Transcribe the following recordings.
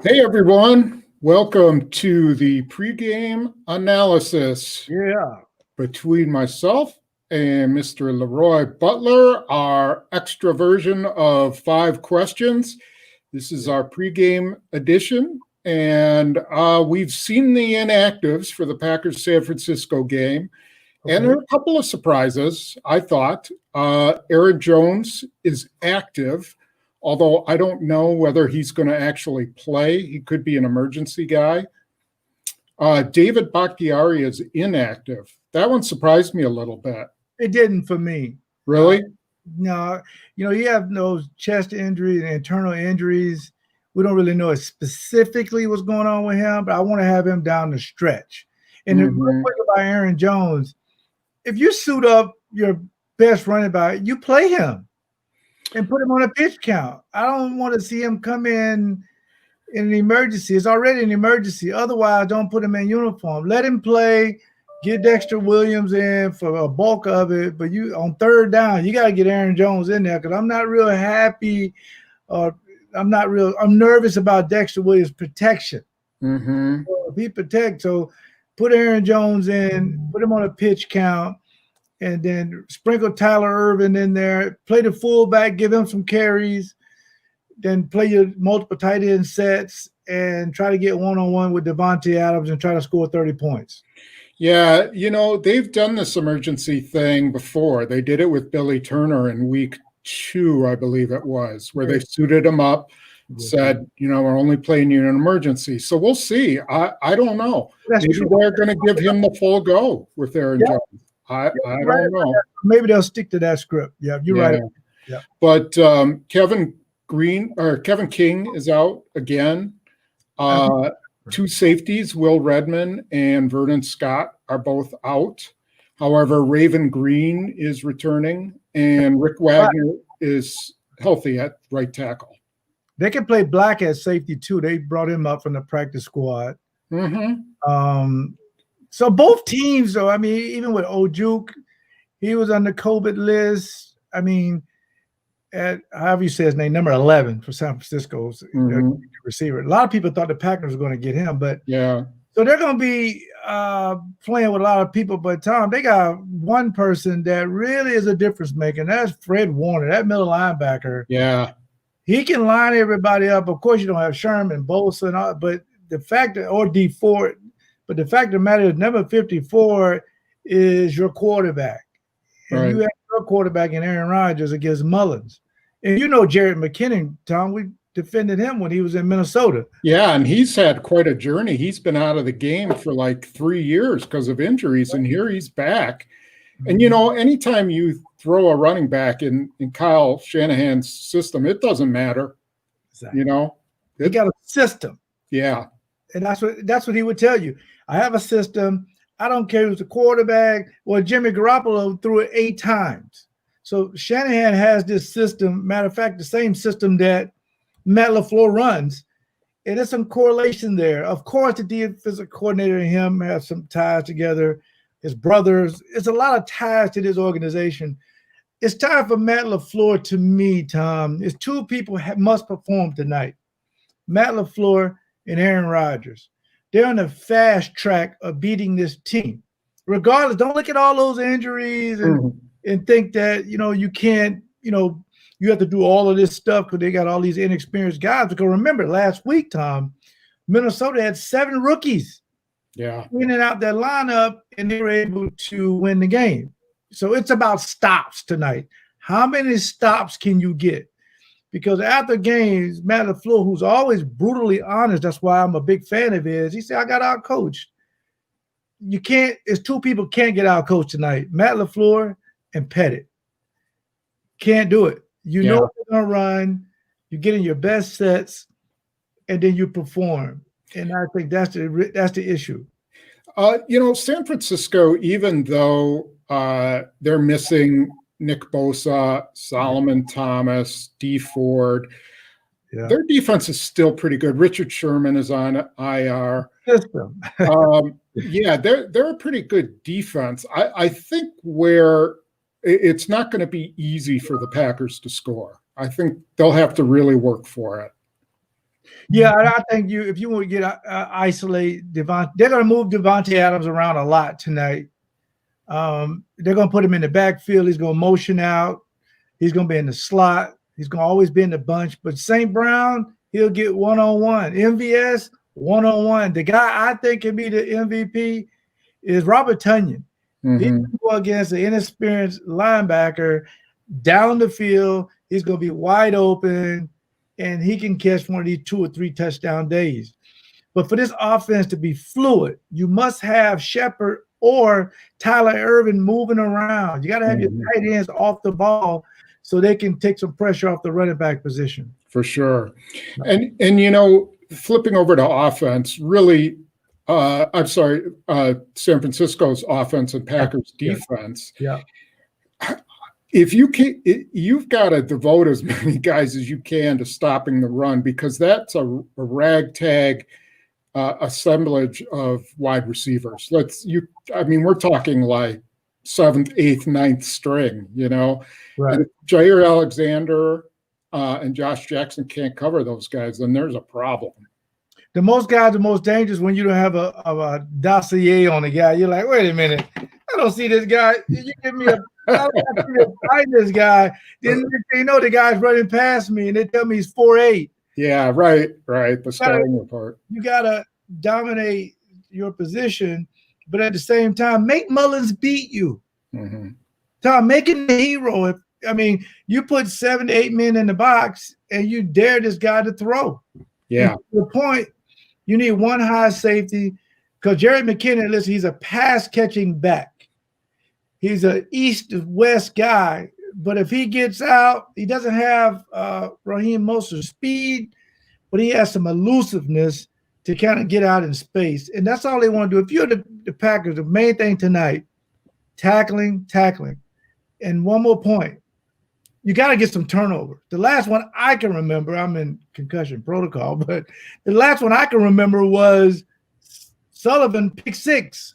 Hey everyone, welcome to the pregame analysis Yeah. between myself and Mr. LeRoy Butler, our extra version of 5 questions. This is our pregame edition, and we've seen the inactives for the Packers-San Francisco game, and there are a couple of surprises, I thought. Aaron Jones is active, although I don't know whether he's going to actually play. He could be an emergency guy. David Bacchiari is inactive. That one surprised me a little bit. It didn't for me. Really? No, you have those chest injuries and internal injuries. We don't really know specifically what's going on with him, but I want to have him down the stretch. And the real quick about Aaron Jones, if you suit up your best running back, you play him and put him on a pitch count. I don't want to see him come in an emergency. It's already an emergency. Otherwise, don't put him in uniform. Let him play. Get Dexter Williams in for a bulk of it, but you on third down, you got to get Aaron Jones in there because I'm not real happy. I'm nervous about Dexter Williams' protection. Mm-hmm. So if he protects, so put Aaron Jones in, put him on a pitch count, and then sprinkle Tyler Irvin in there. Play the fullback, give him some carries, then play your multiple tight end sets and try to get one-on-one with Devontae Adams and try to score 30 points. Yeah, they've done this emergency thing before. They did it with Billy Turner in week 2, I believe it was, where they suited him up, said, we're only playing you in an emergency. So we'll see. I don't know. Maybe they're going to give him the full go with Aaron Jones. I don't know. Maybe they'll stick to that script. Yeah, you're right. Yeah. But Kevin King is out again. 2 safeties, Will Redmond and Vernon Scott, are both out. However, Raven Green is returning, and Rick Wagner is healthy at right tackle. They can play Black at safety too. They brought him up from the practice squad. Mm-hmm. So both teams, though, I mean, even with Ojuk, he was on the COVID list. I mean, at however you say his name, number 11 for San Francisco's receiver. A lot of people thought the Packers were going to get him, but so they're going to be playing with a lot of people. But Tom, they got one person that really is a difference maker, and that's Fred Warner, that middle linebacker. Yeah, he can line everybody up. Of course, you don't have Sherman, Bosa, and all, but the fact that or D Ford, but the fact of the matter is, number 54 is your quarterback. And you have your quarterback in Aaron Rodgers against Mullins. And Jared McKinnon, Tom, we defended him when he was in Minnesota. Yeah, and he's had quite a journey. He's been out of the game for like 3 years because of injuries, and here he's back. And, anytime you throw a running back in Kyle Shanahan's system, it doesn't matter. Exactly. He got a system. Yeah. And that's what he would tell you. I have a system. I don't care who's the quarterback. Well, Jimmy Garoppolo threw it 8 times. So Shanahan has this system. Matter of fact, the same system that Matt LaFleur runs. And there's some correlation there. Of course, the defensive coordinator and him have some ties together. His brothers. It's a lot of ties to this organization. It's time for Matt LaFleur, to me, Tom. It's 2 people must perform tonight. Matt LaFleur and Aaron Rodgers. They're on the fast track of beating this team. Regardless, don't look at all those injuries and think that, you can't, you have to do all of this stuff because they got all these inexperienced guys. Because remember, last week, Tom, Minnesota had 7 rookies in and out their lineup, and they were able to win the game. So it's about stops tonight. How many stops can you get? Because after games, Matt LaFleur, who's always brutally honest, that's why I'm a big fan of his, he said, I got out-coached. It's 2 people can't get out-coached tonight, Matt LaFleur and Pettit. Can't do it. They're going to run, you get in your best sets, and then you perform. And I think that's the issue. San Francisco, even though they're missing Nick Bosa, Solomon Thomas, D Ford, their defense is still pretty good. Richard Sherman is on IR. They're a pretty good defense. I think where it's not going to be easy for the Packers to score. I think they'll have to really work for it. Yeah, I think if you want to get isolate Devontae, they're going to move Devontae Adams around a lot tonight. They're going to put him in the backfield. He's going to motion out. He's going to be in the slot. He's going to always be in the bunch. But St. Brown, he'll get one-on-one. MVS, one-on-one. The guy I think can be the MVP is Robert Tonyan. He can go against an inexperienced linebacker down the field. He's going to be wide open, and he can catch one of these 2 or 3 touchdown days. But for this offense to be fluid, you must have Shepard or Tyler Irvin moving around. You got to have your tight ends off the ball so they can take some pressure off the running back position. For sure. And you know, flipping over to offense, really, San Francisco's offense and Packers defense. Yeah. If you can, you've got to devote as many guys as you can to stopping the run, because that's a ragtag assemblage of wide receivers. We're talking like 7th, 8th, 9th string, you know. Right. And if Jair Alexander and Josh Jackson can't cover those guys, then there's a problem. The most guys are most dangerous when you don't have a dossier on the guy. You're like, wait a minute, I don't see this guy. You give me I find this guy. Then they know the guy's running past me, and they tell me he's 4'8". Yeah, right. The starting report. You gotta dominate your position, but at the same time, make Mullins beat you. Tom, make him the hero. You put 7 to 8 men in the box, and you dare this guy to throw. Yeah. And to the point, you need one high safety, because Jared McKinnon, listen, he's a pass-catching back. He's an east-west guy, but if he gets out, he doesn't have Raheem Mostert's speed, but he has some elusiveness to kind of get out in space, and that's all they want to do. If you're the Packers, the main thing tonight, tackling. And one more point, you got to get some turnover. The last one I can remember, I'm in concussion protocol, but the last one I can remember was Sullivan pick 6.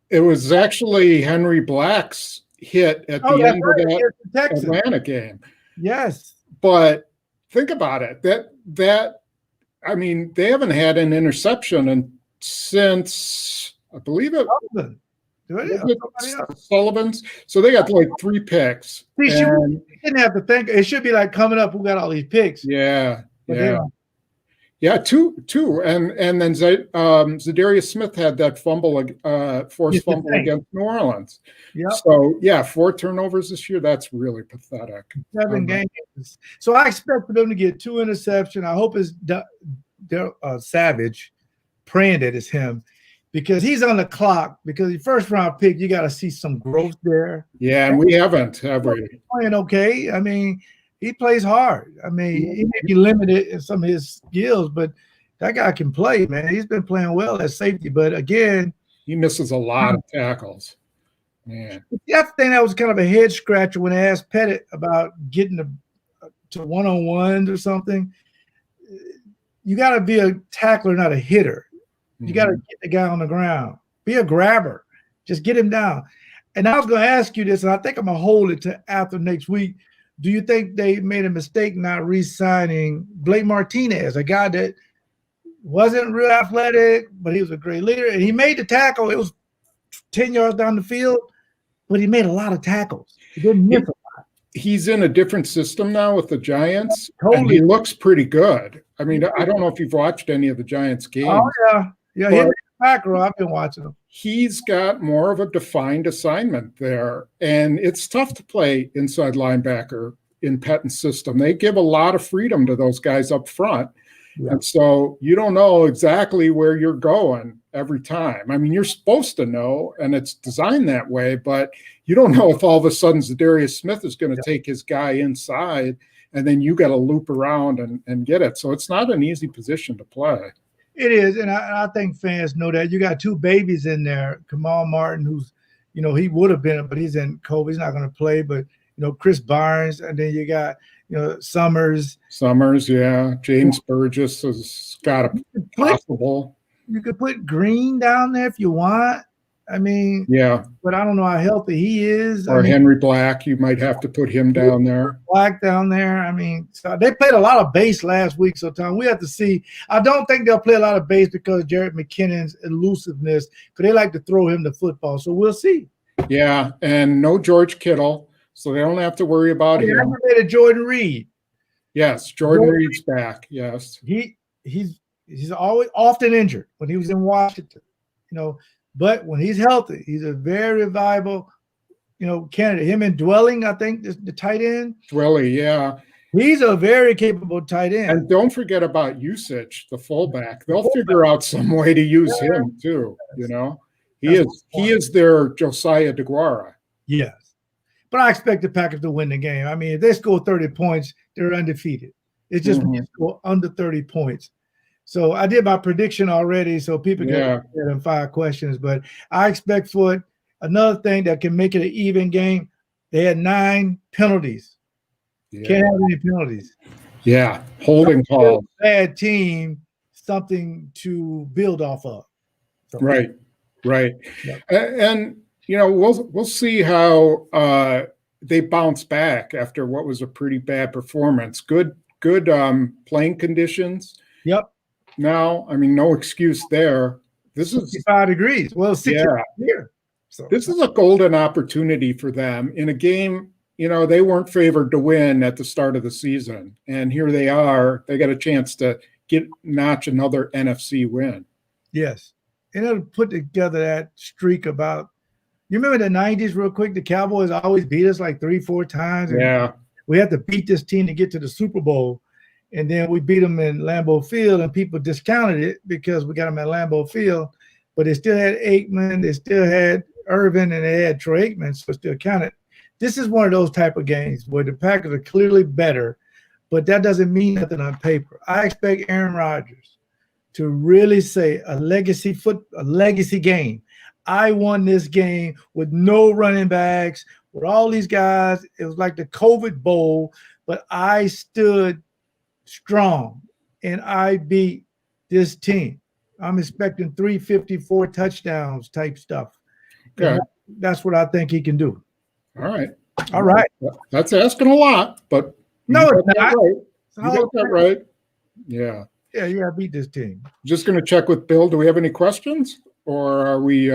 It was actually Henry Black's hit at the end of that Atlanta game. Yes. But think about it. They haven't had an interception since, I believe it Sullivan's. So they got like 3 picks. You didn't have to think. It should be like coming up, who got all these picks. Yeah. Two. And then Zadarius Smith had that forced fumble against New Orleans. Yep. So, 4 turnovers this year. That's really pathetic. 7 games. So I expect for them to get 2 interceptions. I hope it's Savage, praying that it's him, because he's on the clock. Because the first round pick, you got to see some growth there. Yeah, and we haven't, have we? He's playing okay. He plays hard. He may be limited in some of his skills, but that guy can play, man. He's been playing well at safety, but again, he misses a lot of tackles. Man, I think that was kind of a head scratcher when I asked Pettit about getting to one-on-ones or something. You got to be a tackler, not a hitter. You got to get the guy on the ground. Be a grabber. Just get him down. And I was going to ask you this, and I think I'm going to hold it to after next week. Do you think they made a mistake not re-signing Blake Martinez, a guy that wasn't real athletic, but he was a great leader, and he made the tackle. It was 10 yards down the field, but he made a lot of tackles. He didn't miss a lot. He's in a different system now with the Giants. Totally. And he looks pretty good. I don't know if you've watched any of the Giants games. Oh, yeah. Yeah, he's a Packer. I've been watching him. He's got more of a defined assignment there, and it's tough to play inside linebacker in Pettin's system. They give a lot of freedom to those guys up front, and so you don't know exactly where you're going every time. You're supposed to know, and it's designed that way, but you don't know if all of a sudden Zadarius Smith is going to take his guy inside, and then you got to loop around and get it. So it's not an easy position to play. It is, and I think fans know that. You got 2 babies in there. Kamal Martin, who's, he would have been, but he's in COVID. He's not going to play. But, Chris Barnes, and then you got, Summers. Yeah. James Burgess has got a possible. You could put Green down there if you want. I mean, Yeah. but I don't know how healthy he is. Or Henry Black, you might have to put him down there. Black down there. I mean, so they played a lot of base last week. So, Tom, we have to see. I don't think they'll play a lot of base because Jared McKinnon's elusiveness, because they like to throw him the football. So we'll see. Yeah, and no George Kittle, so they don't have to worry about him. Aggravated Jordan Reed. Yes, Jordan Reed's back. Yes, he's always often injured when he was in Washington, But when he's healthy, he's a very viable, candidate. Him and Dwelling, I think, the tight end. Dwelly, yeah. He's a very capable tight end. And don't forget about Usage, the fullback. They'll figure out some way to use him too. He is their Josiah DeGuara. Yes. But I expect the Packers to win the game. I mean, if they score 30 points, they're undefeated. It's just when you score under 30 points. So I did my prediction already, so people can get in 5 questions. But I expect for it, another thing that can make it an even game, they had 9 penalties. Yeah. Can't have any penalties. Yeah, holding call. Bad team, something to build off of. So, right. Yep. And we'll see how they bounce back after what was a pretty bad performance. Good playing conditions. Yep. Now, I mean, no excuse there. This is 65 degrees. Well, 60 here. So this is a golden opportunity for them in a game. They weren't favored to win at the start of the season, and here they are. They got a chance to notch another NFC win. Yes, and it'll put together that streak about. You remember the 90s real quick? The Cowboys always beat us like 3-4 times. Yeah. We had to beat this team to get to the Super Bowl. And then we beat them in Lambeau Field, and people discounted it because we got them at Lambeau Field. But they still had Aikman, they still had Irvin, and they had Troy Aikman, so it still counted. This is one of those type of games where the Packers are clearly better, but that doesn't mean nothing on paper. I expect Aaron Rodgers to really say a legacy game. I won this game with no running backs, with all these guys. It was like the COVID Bowl, but I stood strong and I beat this team. I'm expecting 354 touchdowns type stuff. Okay. That's what I think he can do. All right. That's asking a lot, but no, it's not. Right. You got that right. Yeah. Yeah, beat this team. Just going to check with Bill. Do we have any questions, or are we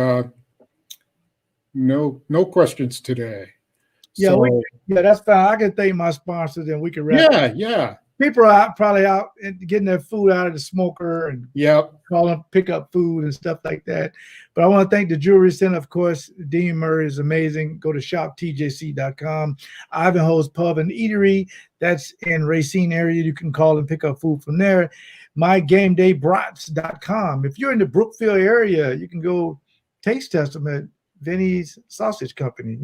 no questions today? Yeah, so, that's fine. I can thank my sponsors, and we can wrap. Yeah. People are probably out and getting their food out of the smoker and call them pick up food and stuff like that. But I want to thank the Jewelry Center, of course. Dean Murray is amazing. Go to shoptjc.com. Ivanhoe's Pub and Eatery, that's in Racine area. You can call and pick up food from there. MyGameDayBrats.com. If you're in the Brookfield area, you can go taste test them at Vinny's Sausage Company.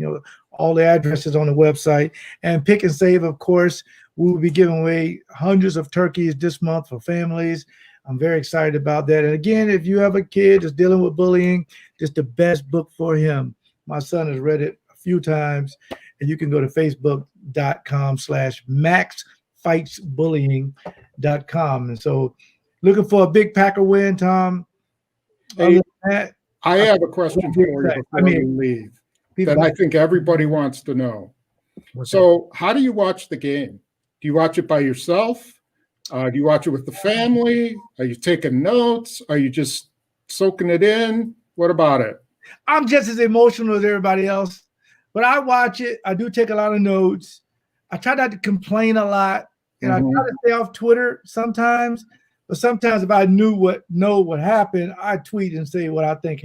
All the addresses on the website. And Pick and Save, of course. We will be giving away hundreds of turkeys this month for families. I'm very excited about that. And again, if you have a kid that's dealing with bullying, just the best book for him. My son has read it a few times, and you can go to facebook.com/maxfightsbullying.com. And so looking for a big Packer win, Tom. Hey, I have a question for you before we leave that I think everybody wants to know. So how do you watch the game? Do you watch it by yourself? Do you watch it with the family? Are you taking notes? Are you just soaking it in? What about it? I'm just as emotional as everybody else, but I watch it. I do take a lot of notes. I try not to complain a lot, and I try to stay off Twitter sometimes. But sometimes if I know what happened, I tweet and say what I think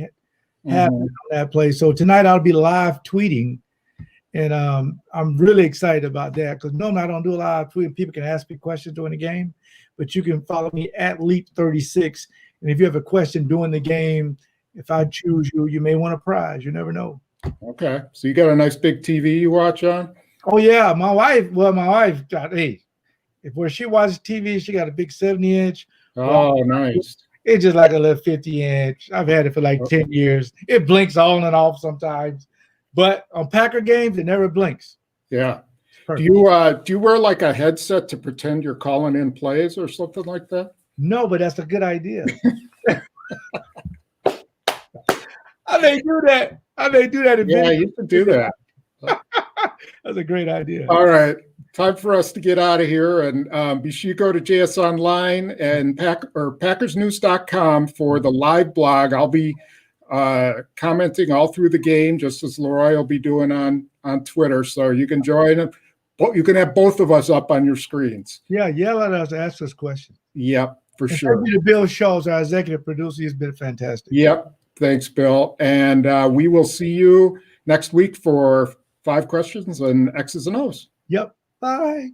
happened on that play. So tonight I'll be live tweeting. And I'm really excited about that because normally I don't do a lot of tweeting. People can ask me questions during the game, but you can follow me at Leap36. And if you have a question during the game, if I choose you, you may win a prize. You never know. Okay. So you got a nice big TV you watch on? Oh, yeah. My wife got, where she watches TV, she got a big 70-inch. Oh, nice. It's just like a little 50-inch. I've had it for like 10 years. It blinks on and off sometimes. But on Packer games, it never blinks. Yeah. Do you wear like a headset to pretend you're calling in plays or something like that? No, but that's a good idea. I may do that. I may do that. Yeah, you should do that. That's a great idea. All right. Time for us to get out of here. And be sure you go to JS Online and PackersNews.com for the live blog. I'll be commenting all through the game, just as LeRoy will be doing on Twitter. So you can join them. You can have both of us up on your screens. Yeah, yell at us, ask us questions. Yep, for sure. Thank you to Bill Schultz, our executive producer. He's been fantastic. Yep. Thanks, Bill. And we will see you next week for 5 questions and X's and O's. Yep. Bye.